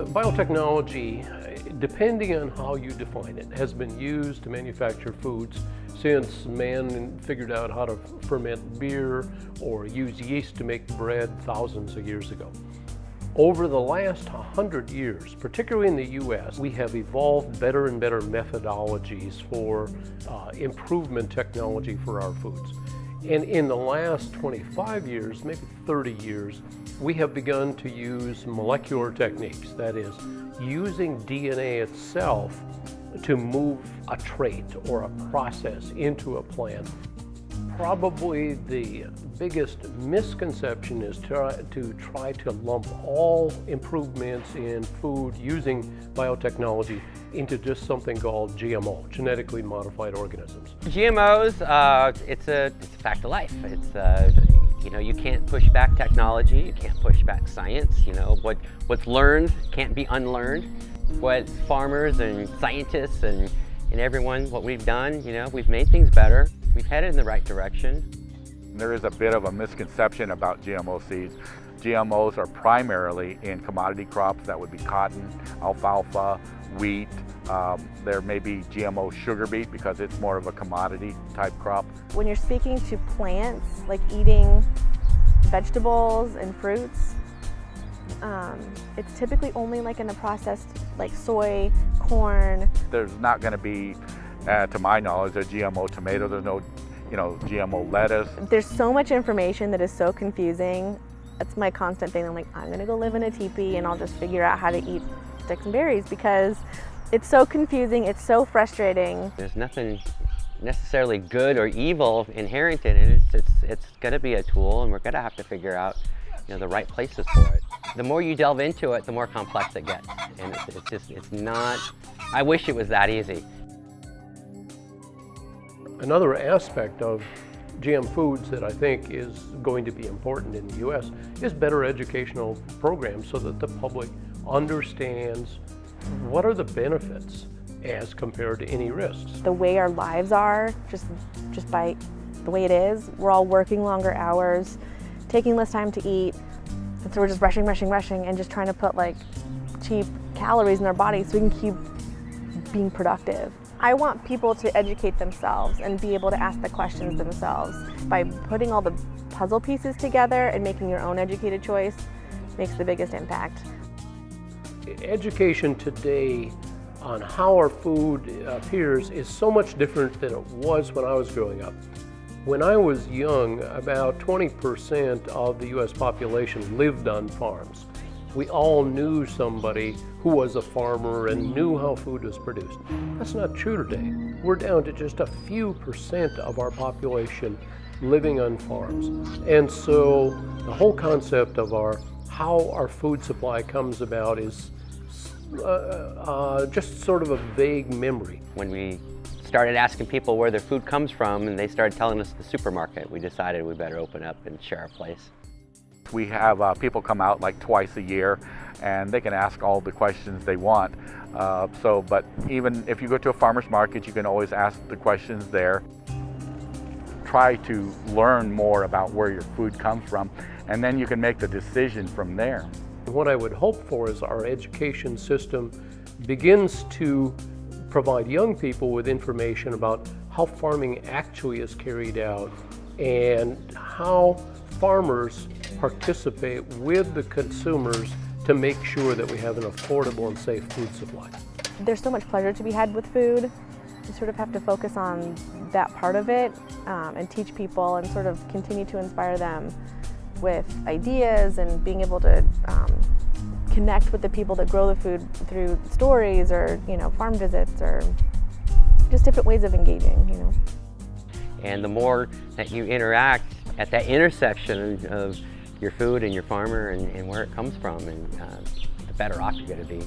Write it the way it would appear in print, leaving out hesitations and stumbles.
Biotechnology, depending on how you define it, has been used to manufacture foods since man figured out how to ferment beer or use yeast to make bread thousands of years ago. Over the last 100 years, particularly in the US, we have evolved better and better methodologies for improvement technology for our foods. And in the last 25 years, maybe 30 years, we have begun to use molecular techniques, that is, using DNA itself to move a trait or a process into a plant. Probably the biggest misconception is to try to lump all improvements in food using biotechnology into just something called GMO, Genetically Modified Organisms. GMOs, it's a fact of life. It's you can't push back technology, you can't push back science. What's learned can't be unlearned. What farmers and scientists and everyone, what we've done, we've made things better. We've headed in the right direction. There is a bit of a misconception about GMO seeds. GMOs are primarily in commodity crops. That would be cotton, alfalfa, wheat. There may be GMO sugar beet because it's more of a commodity type crop. When you're speaking to plants, like eating vegetables and fruits, it's typically only like in a processed, like soy, corn. There's not going to be, to my knowledge, a GMO tomato. There's no, GMO lettuce. There's so much information that is so confusing. That's my constant thing. I'm like, I'm going to go live in a teepee and I'll just figure out how to eat sticks and berries because it's so confusing. It's so frustrating. There's nothing necessarily good or evil inherent in it. It's going to be a tool, and we're going to have to figure out the right places for it. The more you delve into it, the more complex it gets. And it's not, I wish it was that easy. Another aspect of GM foods that I think is going to be important in the US is better educational programs so that the public understands what are the benefits as compared to any risks. The way our lives are, just by the way it is, we're all working longer hours, taking less time to eat, and so we're just rushing and just trying to put like cheap calories in our bodies so we can keep being productive. I want people to educate themselves and be able to ask the questions themselves. By putting all the puzzle pieces together and making your own educated choice makes the biggest impact. Education today on how our food appears is so much different than it was when I was growing up. When I was young, about 20% of the US population lived on farms. We all knew somebody who was a farmer and knew how food was produced. That's not true today. We're down to just a few percent of our population living on farms. And so the whole concept of how our food supply comes about is just sort of a vague memory. When we started asking people where their food comes from and they started telling us the supermarket, we decided we better open up and share our place. We have people come out like twice a year and they can ask all the questions they want. But even if you go to a farmer's market, you can always ask the questions there. Try to learn more about where your food comes from, and then you can make the decision from there. What I would hope for is our education system begins to provide young people with information about how farming actually is carried out and how farmers participate with the consumers to make sure that we have an affordable and safe food supply. There's so much pleasure to be had with food. You sort of have to focus on that part of it and teach people and sort of continue to inspire them with ideas and being able to connect with the people that grow the food through stories or farm visits or just different ways of engaging. And the more that you interact at that intersection of your food and your farmer and where it comes from, and the better off you're going to be.